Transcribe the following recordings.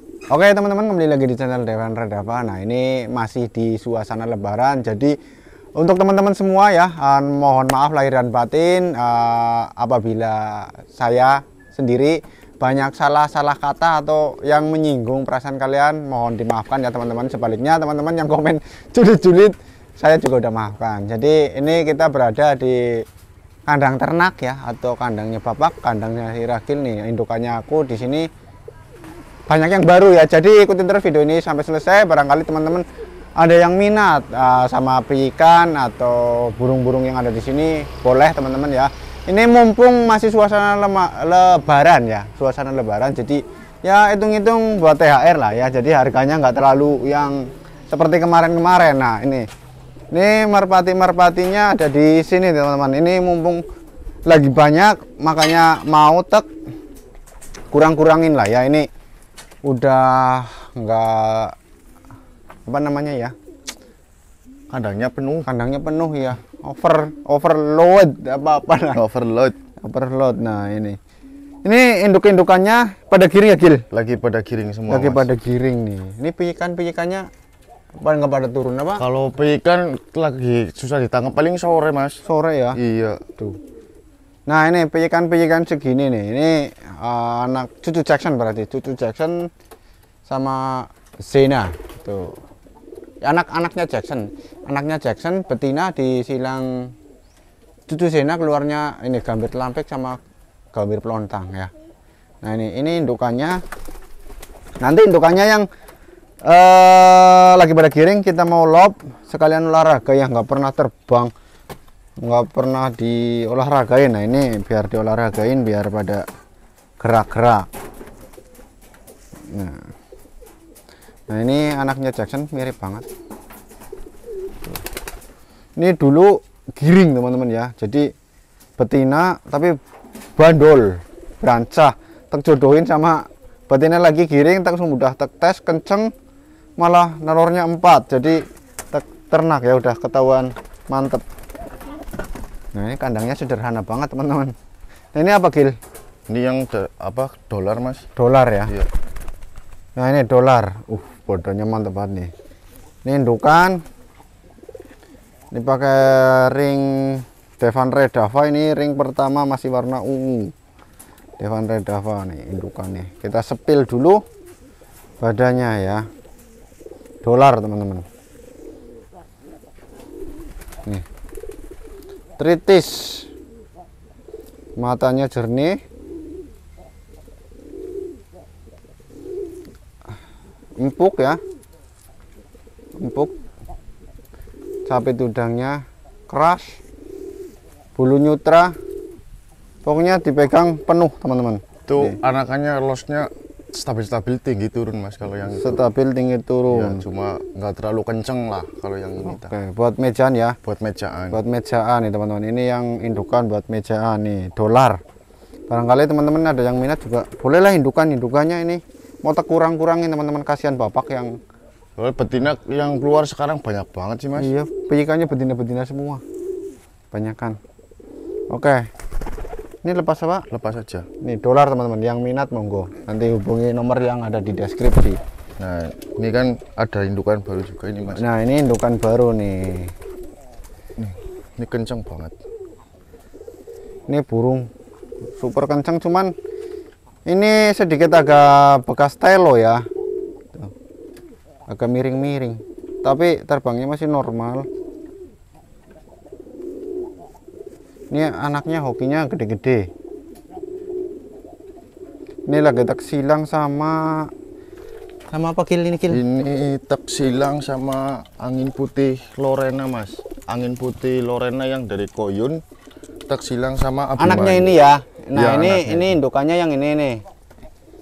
Oke teman-teman, kembali lagi di channel Dewan Redava. Nah ini masih di suasana lebaran. Jadi untuk teman-teman semua ya, mohon maaf lahir dan batin apabila saya sendiri banyak salah kata atau yang menyinggung perasaan kalian, mohon dimaafkan ya teman-teman. Sebaliknya teman-teman yang komen julid-julid, saya juga udah maafkan. Jadi ini kita berada di kandang ternak ya, atau kandangnya Bapak, kandangnya si Ragil nih, indukannya aku di sini. Banyak yang baru ya, jadi ikutin terus video ini sampai selesai. Barangkali teman-teman ada yang minat sama ikan atau burung-burung yang ada di sini, boleh teman-teman ya. Ini mumpung masih suasana lebaran ya, suasana lebaran, jadi ya hitung-hitung buat THR lah ya. Jadi harganya nggak terlalu yang seperti kemarin-kemarin. Nah ini merpati-merpatinya ada di sini teman-teman. Ini mumpung lagi banyak, makanya mau kurang-kurangin lah ya. Ini udah nggak apa namanya ya, Kandangnya penuh ya, overload overload. Nah ini induk-indukannya pada giring ya Gil, lagi pada giring semua, lagi Mas. pada giring nih. Ini pijikannya nggak pada turun apa? Kalau ikan lagi susah ditangkap, paling sore Mas. Sore ya. Iya Tuh. Nah ini pijikan segini nih, ini anak cucu Jackson, berarti cucu Jackson sama Zena tuh, anaknya Jackson betina di silang cucu Zena, keluarnya ini gambir lampik sama gambir pelontang ya. Nah ini indukannya, nanti indukannya yang lagi pada giring kita mau lob sekalian olahraga ya, nggak pernah terbang, nggak pernah diolahragain. Nah ini biar diolahragain, biar pada gerak-gerak. Nah ini anaknya Jackson, mirip banget. Ini dulu giring teman-teman ya, jadi betina tapi bandol, berancah, terjodohin sama betina lagi giring, mudah tes kenceng, malah nelornya 4, jadi ternak ya udah ketahuan mantep. Nah ini kandangnya sederhana banget teman-teman. Nah ini apa Gil? Ini yang dolar Mas. Dolar ya. Iya. Nah ini dolar, bodohnya mantep banget nih. Ini indukan, ini pakai ring Dewan Redava. Ini ring pertama masih warna ungu. Dewan Redava nih indukannya. Kita sepil dulu badannya ya. Dolar teman-teman. Nih. Tritis, matanya jernih, empuk ya, capit udangnya keras, bulu nyutra, pokoknya dipegang penuh teman-teman. Itu anakannya losnya stabil tinggi turun Mas, kalau yang stabil tinggi turun ya, cuma nggak terlalu kenceng lah kalau yang ini. Oke, buat mejaan ya, buat mejaan nih teman-teman. Ini yang indukan buat mejaan nih, dolar. Barangkali teman-teman ada yang minat juga bolehlah indukannya ini mau kurangin teman-teman, kasihan Bapak yang betina yang keluar sekarang banyak banget sih Mas. Iya, pijikannya betina semua, banyakan. Oke, ini lepas apa? Lepas aja. Ini dolar teman-teman, yang minat monggo nanti hubungi nomor yang ada di deskripsi. Nah ini kan ada indukan baru juga ini Mas. Nah ini indukan baru nih. Ini kenceng banget. Ini burung super kenceng, cuman ini sedikit agak bekas telo ya. Tuh. Agak miring-miring, tapi terbangnya masih normal. Ini anaknya hokinya gede-gede. Ini lagi tak silang sama apa Gil ini Gil? Ini tak silang sama angin putih Lorena Mas. Angin putih Lorena yang dari Koyun, tak silang sama Abimanyu. Anaknya ini ya. Nah ya, ini indukannya yang ini nih.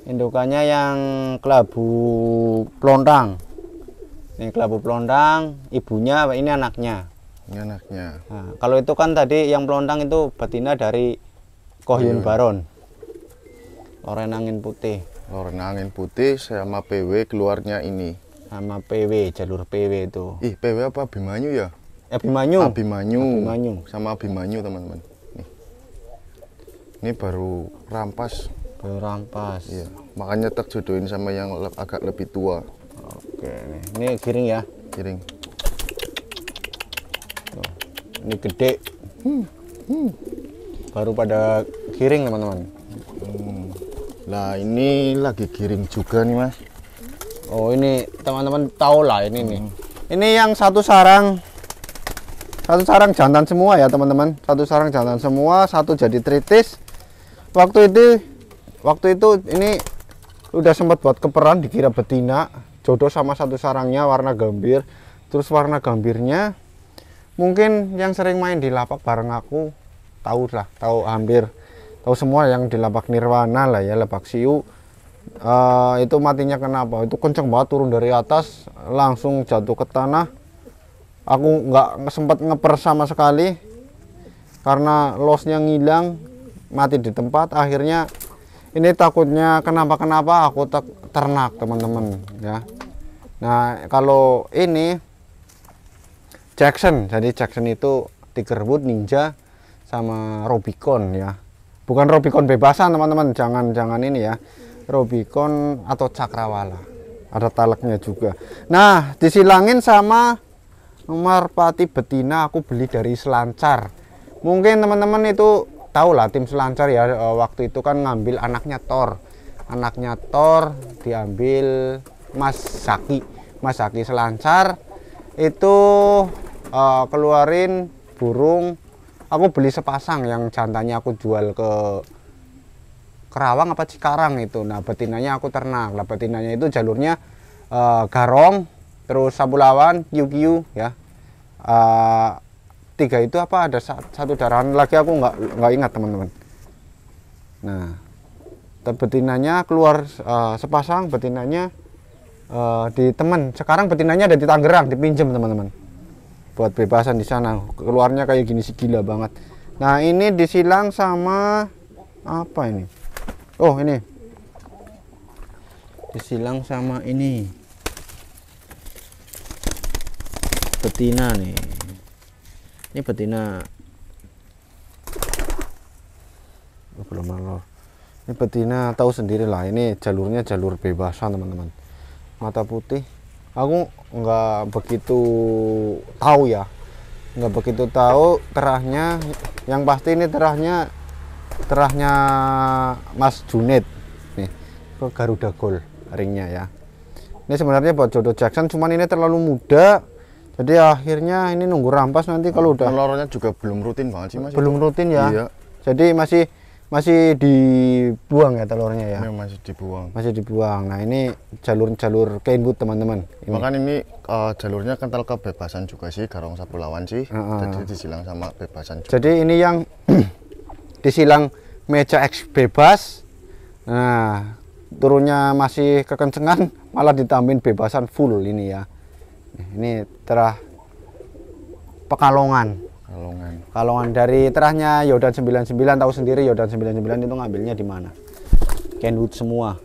Indukannya yang kelabu pelontang. Ini kelabu pelontang, ibunya ini anaknya. Ini anaknya. Nah, kalau itu kan tadi yang pelontang itu betina dari Kohyun Baron. Lorena angin putih. Lorena angin putih sama PW keluarnya ini. Sama PW, jalur PW itu. PW apa Abimanyu ya? Abimanyu. Sama Abimanyu teman-teman. Ini baru rampas Koyo rampas. Iya, makanya tak jodohin sama yang agak lebih tua. Oke, ini giring ya. Giring. Tuh, ini gede. Baru pada giring teman-teman. Nah ini lagi giring juga nih mas. Oh ini teman-teman tahu lah ini nih. Ini yang satu sarang jantan semua ya teman-teman. Satu sarang jantan semua, satu jadi tritis. Waktu itu ini udah sempat buat keperan, dikira betina, jodoh sama satu sarangnya warna gambir. Terus warna gambirnya mungkin yang sering main di lapak bareng aku tahu semua yang di lapak Nirwana lah ya, lapak Siu. Itu matinya kenapa? Itu kenceng banget, turun dari atas langsung jatuh ke tanah. Aku nggak sempat ngeper sama sekali karena losnya ngilang, mati di tempat. Akhirnya ini takutnya kenapa aku ternak teman-teman ya. Nah kalau ini Jackson, jadi Jackson itu Tigerwood, Ninja sama Rubicon ya. Bukan Rubicon bebasan teman-teman, jangan ini ya. Rubicon atau Cakrawala, ada taleknya juga. Nah disilangin sama merpati betina, aku beli dari Selancar. Mungkin teman-teman itu tahu lah tim Selancar ya. Waktu itu kan ngambil anaknya Thor diambil Mas Zaki Selancar itu keluarin burung. Aku beli sepasang yang jantannya aku jual ke Kerawang apa Cikarang itu. Nah betinanya aku ternak. Lah betinanya itu jalurnya Garong, terus Sabulawan, Yukiu ya. Tiga itu apa ada satu darahan lagi aku nggak ingat teman-teman. Nah betinanya keluar sepasang, betinanya di temen. Sekarang betinanya ada di Tangerang, dipinjem teman-teman. Buat bebasan di sana. Keluarnya kayak gini sih, gila banget. Nah ini disilang sama apa ini? Oh ini disilang sama ini betina nih. Ini betina belum malor. Ini betina tahu sendiri lah. Ini jalurnya jalur bebasan teman-teman. Mata putih. Aku nggak begitu tahu ya. Nggak begitu tahu terahnya. Yang pasti ini terahnya Mas Junid nih, ke Garuda Gold ringnya ya. Ini sebenarnya buat jodoh Jackson, cuman ini terlalu muda, jadi akhirnya ini nunggu rampas nanti kalau udah. Telurnya juga belum rutin banget sih mas. Belum rutin ya. Iya. Jadi masih dibuang ya telurnya ya. Ini masih dibuang. Nah ini jalur Kenwood teman-teman. Bahkan ini jalurnya kental kebebasan juga sih, Garong Sabulawan sih. Jadi disilang sama bebasan juga. Jadi ini yang disilang meja X bebas. Nah turunnya masih kekencengan, malah ditambahin bebasan full ini ya. Ini terah Pekalongan dari terahnya Yodan 99. Tahu sendiri Yodan 99 itu ngambilnya di mana? Kenwood semua.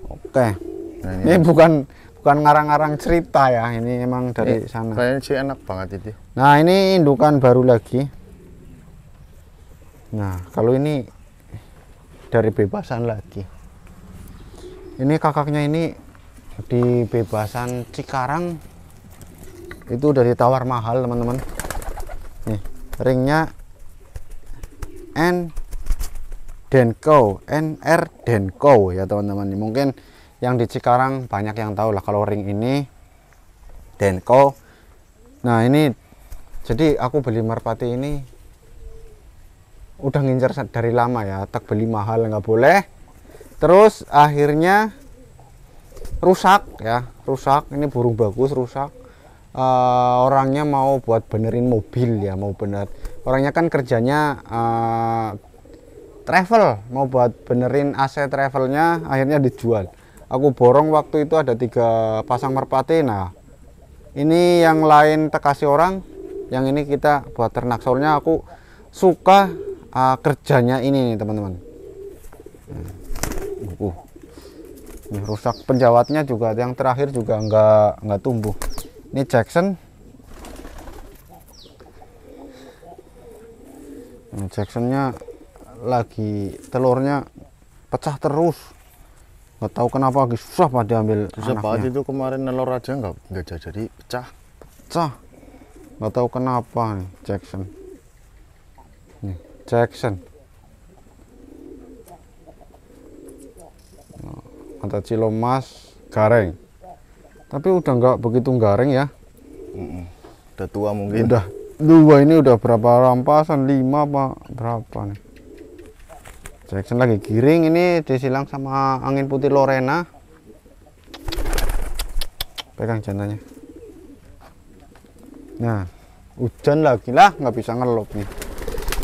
Oke. Nah, ini bukan ngarang-ngarang cerita ya, ini emang dari sana. Kayaknya sih enak banget itu. Nah ini indukan baru lagi. Nah kalau ini dari bebasan lagi. Ini kakaknya ini di bebasan Cikarang itu udah ditawar mahal teman-teman. Nih ringnya NR Denko ya teman-teman. Mungkin yang di Cikarang banyak yang tahu lah kalau ring ini Denko. Nah ini jadi aku beli merpati ini udah ngincer dari lama ya, tak beli mahal nggak boleh. Terus akhirnya rusak. Ini burung bagus rusak. Orangnya mau buat benerin mobil ya, orangnya kan kerjanya travel, mau buat benerin AC travelnya, akhirnya dijual. Aku borong waktu itu ada 3 pasang merpati. Nah ini yang lain tak kasih orang, yang ini kita buat ternak. Soalnya aku suka kerjanya ini nih teman-teman. Ini rusak, penjawatnya juga yang terakhir juga nggak tumbuh. Ini Jackson. Jacksonnya lagi telurnya pecah terus. Nggak tahu kenapa lagi susah pada ambil susah anaknya. banget itu kemarin nelor aja nggak jadi pecah. Nggak tahu kenapa nih Jackson. Nih Jackson. Mata cilomas gareng. Tapi udah nggak begitu gareng ya. Udah tua mungkin. Udah dua ini udah berapa rampasan? 5 apa berapa nih? Jackson lagi giring, ini disilang sama angin putih Lorena. Pegang jantannya. Nah, hujan lagi lah, nggak bisa ngelup nih.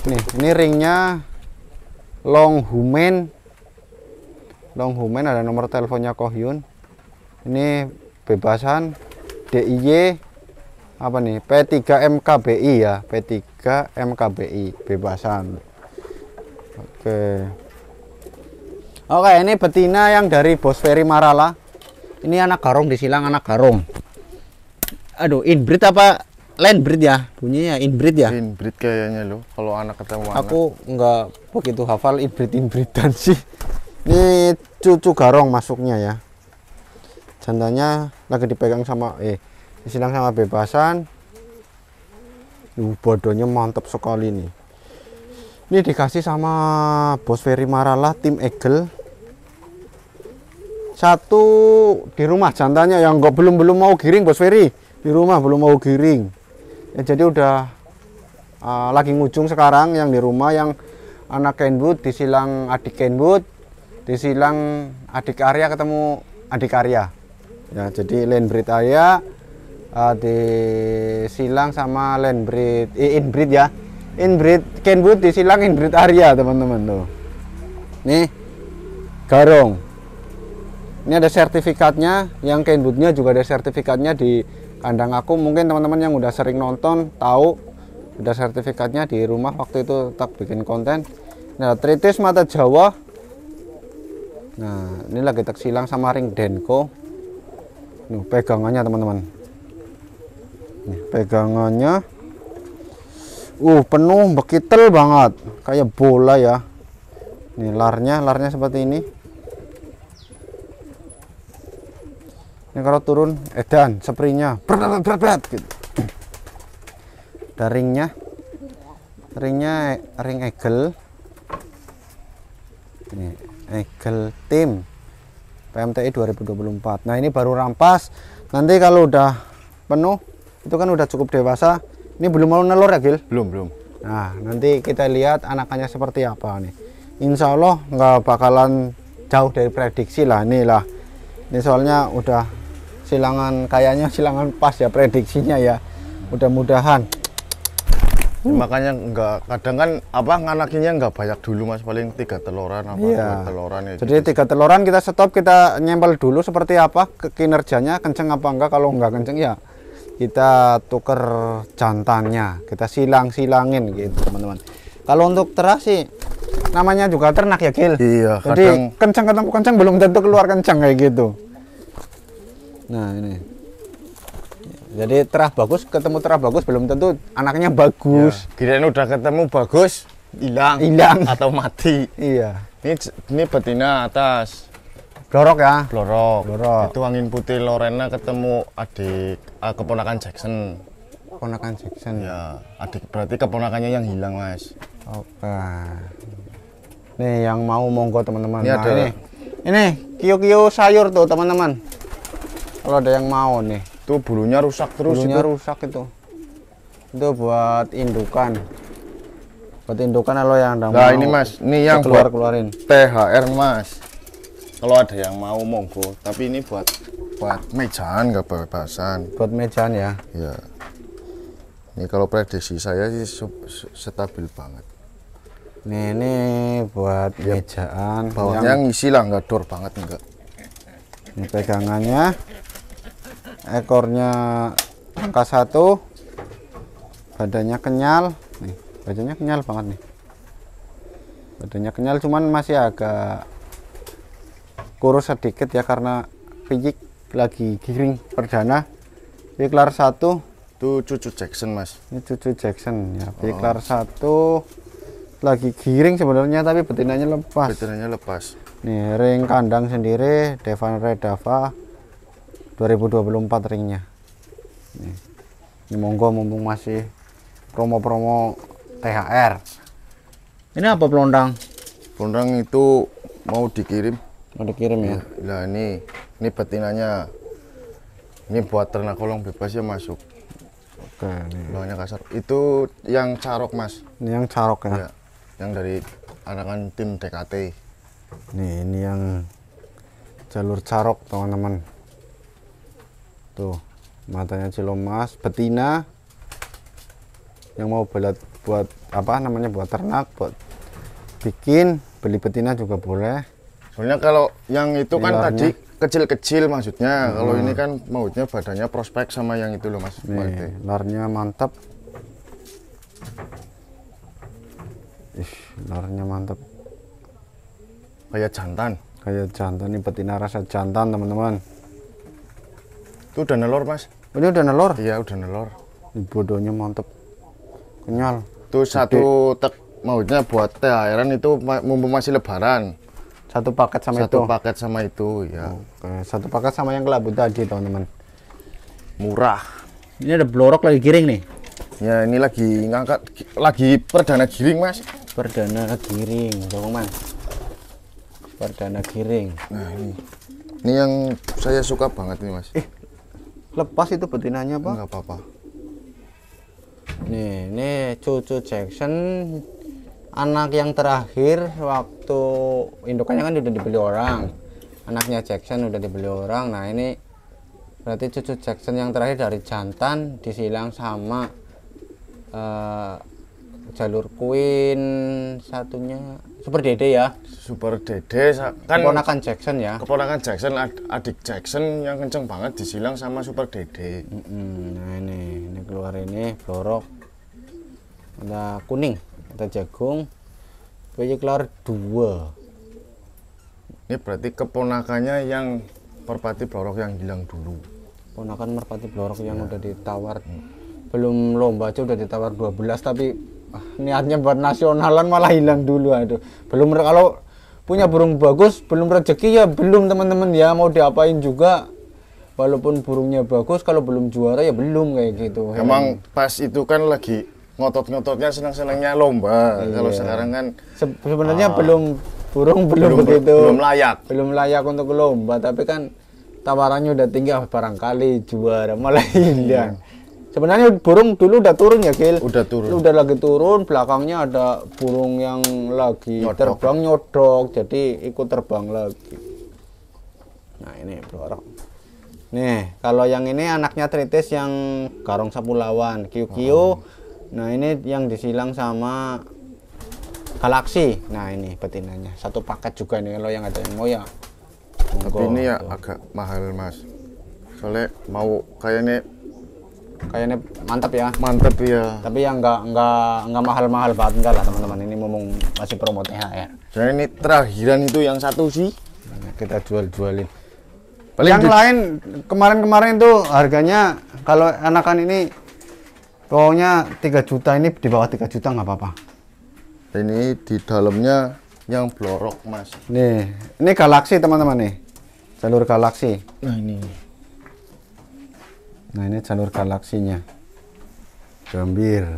Nih, ini ringnya Long Humen. Long Humen ada nomor teleponnya Kohyun. Ini bebasan DIY apa nih? P3 MKBI ya, P3 MKBI bebasan. Oke, ini betina yang dari Bos Ferry Marala. Ini anak garong disilang, anak garong. Aduh, inbreed apa landbreed ya? Bunyinya inbreed ya? Inbreed kayaknya loh, kalau anak ketemu anak. Aku nggak begitu hafal inbreed-inbreedan sih. Ini cucu garong masuknya ya. Jantannya lagi dipegang sama disilang sama bebasan. Bodohnya mantap sekali nih. Ini dikasih sama Bos Ferry Marala tim Eagle. Satu di rumah jantannya yang belum mau giring Bos Ferry. Di rumah belum mau giring. Ya, jadi udah lagi ngujung sekarang yang di rumah, yang anak Kenwood disilang adik Kenwood, disilang adik Arya ketemu adik Arya. Ya, jadi landbreed Arya disilang sama landbreed inbreed ya. Inbreed Kenwood disilang inbreed Arya, teman-teman tuh. Nih garong. Ini ada sertifikatnya, yang Kenwoodnya juga ada sertifikatnya di kandang aku. Mungkin teman-teman yang udah sering nonton tahu udah sertifikatnya di rumah waktu itu tak bikin konten. Nah, tritis mata Jawa. Nah, ini lagi tak silang sama ring Denko. Nih pegangannya teman-teman. Nih pegangannya. Penuh bekitel banget kayak bola ya. Nih larnya seperti ini. Ini kalau turun edan spraynya berat gitu. Ada ringnya ring Eagle. Ini Eagle Team PMTI 2024. Nah, ini baru rampas. Nanti kalau udah penuh itu kan udah cukup dewasa. Ini belum mau nelur ya, Gil? Belum. Nah, nanti kita lihat anakannya seperti apa nih. Insya Allah nggak bakalan jauh dari prediksi lah. Nih lah. Ini soalnya udah kayaknya silangan pas ya prediksinya ya. Mudah-mudahan. Makanya kadang kan nganakinnya nggak banyak dulu Mas, paling 3 teloran iya. 2 teloran ya. Jadi gitu. 3 teloran kita stop, kita nyempel dulu seperti apa kinerjanya, kenceng apa enggak. Kalau enggak kenceng ya kita tuker jantannya, kita silangin gitu teman-teman. Kalau untuk terah sih namanya juga ternak ya, Gil. Iya, jadi kenceng belum tentu keluar kenceng kayak gitu. Nah, ini jadi terah bagus ketemu terah bagus belum tentu anaknya bagus. Ya, kirain udah ketemu bagus hilang atau mati. Iya, ini betina atas blorok ya, blorok. Itu angin putih Lorena ketemu adik keponakan Jackson. Ya, adik berarti keponakannya yang hilang Mas. Oke. Nih yang mau monggo teman-teman. Ini ada ini kio-kio sayur tuh teman-teman. Kalau ada yang mau nih. Tuh bulunya rusak terus. Bulunya rusak itu. Itu buat indukan. Buat indukan kalau yang ada. Nah, ini Mas, ini yang keluarin. THR Mas. Kalau ada yang mau monggo, tapi ini buat mejaan nggak bebasan. Buat mejaan ya. Ya. Ini kalau prediksi saya sih stabil banget. Nih, ini buat mejaan. Bawahnya ngisi lah, nggak dor banget enggak. Ini pegangannya. Ekornya angka 1. Badannya kenyal. Nih, badannya kenyal banget nih. Badannya kenyal cuman masih agak kurus sedikit ya karena pijik lagi giring perdana. Piklar 1 itu cucu Jackson Mas. Ini cucu Jackson ya. Piklar 1 lagi giring sebenarnya tapi betinanya lepas. Nih ring kandang sendiri Devan Redava 2024 ringnya. Nih. Ini monggo mumpung masih promo-promo THR. Ini apa pelondang? Pelondang itu mau dikirim. Mau dikirim ya? Nah ini betinanya. Ini buat ternak kolong bebas ya masuk. Oke, nih. Bawahnya kasar. Itu yang carok mas. Ini yang carok ya? Ya, yang dari anakan tim DKT. Nih ini yang jalur carok teman-teman. Tuh matanya cilomas, betina. Yang mau buat apa namanya, buat ternak, buat bikin beli betina juga boleh. Soalnya kalau yang itu kan Larnya. tadi kecil-kecil maksudnya. Kalau ini kan mautnya badannya prospek sama yang itu loh mas. Nih, larnya mantap. Larnya mantap. Kayak jantan. Kayak jantan, ini betina rasa jantan teman-teman. Itu udah nelor mas. Ini udah nelor? Iya udah nelor. Ini bodohnya mantap. Kenyal. Itu satu tek mautnya buat THR-an itu mumpung masih lebaran. Satu paket sama Satu itu? paket sama itu ya. Oke, satu paket sama yang kelabu tadi teman-teman. Murah. Ini ada blorok lagi giring nih. Ya ini lagi ngangkat, lagi perdana giring mas. Perdana giring, dong mas. Perdana giring. Nah ini yang saya suka banget nih mas. Lepas itu betinanya pak? Enggak apa-apa. Nih, ini cucu Jackson, anak yang terakhir waktu indukannya kan udah dibeli orang. Anaknya Jackson udah dibeli orang. Nah ini berarti cucu Jackson yang terakhir dari jantan disilang sama jalur Queen, satunya Super Dede ya. Super Dede kan Keponakan Jackson ya. keponakan Jackson, adik Jackson yang kenceng banget disilang sama Super Dede. Nah ini keluar ini blorok, ada kuning, ada jagung, bayi keluar 2. Ini berarti keponakannya yang merpati blorok yang hilang dulu. Ponakan merpati blorok yang udah ditawar, belum lomba aja udah ditawar 12, tapi niatnya buat nasionalan malah hilang dulu. Aduh, belum, kalau punya burung bagus belum rezeki ya belum teman-teman ya, mau diapain juga walaupun burungnya bagus kalau belum juara ya belum, kayak gitu. Emang pas itu kan lagi ngotot-ngototnya, senang-senangnya lomba. Iya. Kalau sekarang kan sebenarnya burung belum begitu, belum layak untuk lomba, tapi kan tawarannya udah tinggi, barangkali juara malah hilang. Sebenarnya burung dulu udah turun ya Gil, udah turun, udah lagi turun, belakangnya ada burung yang lagi terbang nyodok, jadi ikut terbang lagi. Nah ini blorok. Nih kalau yang ini anaknya Tritis yang Garong Sapulawan, Kiu-Kiu. Nah ini yang disilang sama Galaksi. Nah ini betinanya satu paket juga nih, kalau yang ada yang mau ya. Tapi ini ya agak mahal mas, soalnya mau kayaknya mantap ya. Mantap ya. Tapi yang nggak mahal-mahal banget enggak lah teman-teman, ini ngomong masih promo THR. Jadi ini terakhiran itu yang satu sih. Nah, kita jualin. Yang lain kemarin itu harganya kalau anakan ini pokoknya 3 juta, ini di bawah 3 juta nggak apa-apa. Ini di dalamnya yang blorok mas. Nih, ini Galaksi teman-teman nih, jalur Galaksi. Nah ini jalur Galaksinya, gambir.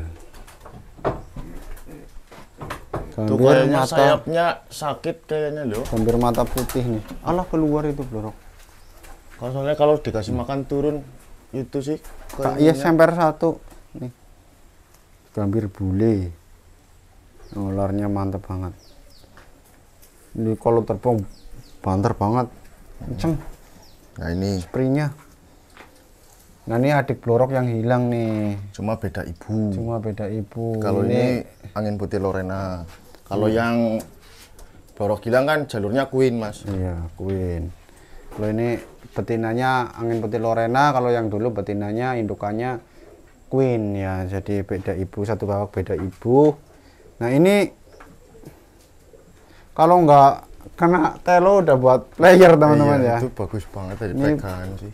Tuh kayaknya mata, sayapnya sakit kayaknya loh. Gambir mata putih nih. Alah keluar itu blorok. Soalnya kalau dikasih makan turun itu sih. Iya semper satu. Nih. Gambir bule. Ularnya mantap banget. Ini kalau terbang banter banget. Kenceng. Nah ini spraynya. Nah ini adik blorok yang hilang nih. Cuma beda ibu. Kalau ini angin putih Lorena. Kalau yang blorok hilang kan jalurnya Queen mas. Iya Queen. Kalau ini betinanya angin putih Lorena. Kalau yang dulu betinanya indukannya Queen ya. Jadi beda ibu, satu babak beda ibu. Nah ini kalau nggak kena telo udah buat player teman-teman ya. Itu bagus banget tadi pegangan sih.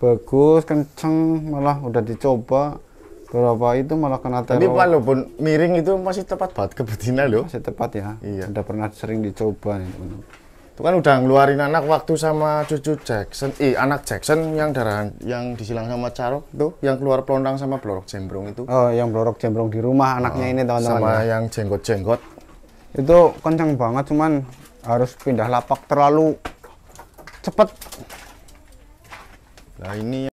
Bagus, kenceng, malah udah dicoba berapa itu malah kena telo. Tapi walaupun miring itu masih tepat banget ke betina loh. Masih tepat ya. Iya. Udah pernah sering dicoba nih. Itu Itu kan udah ngeluarin anak waktu sama cucu Jackson, anak Jackson yang darahan yang disilang sama Carok tuh, yang keluar pelondang sama Blorok Jembrong itu. Oh, yang Blorok Jembrong di rumah anaknya ini teman-teman. Sama ya. yang jenggot-jenggot. Itu kencang banget, cuman harus pindah lapak terlalu cepet. Nah ini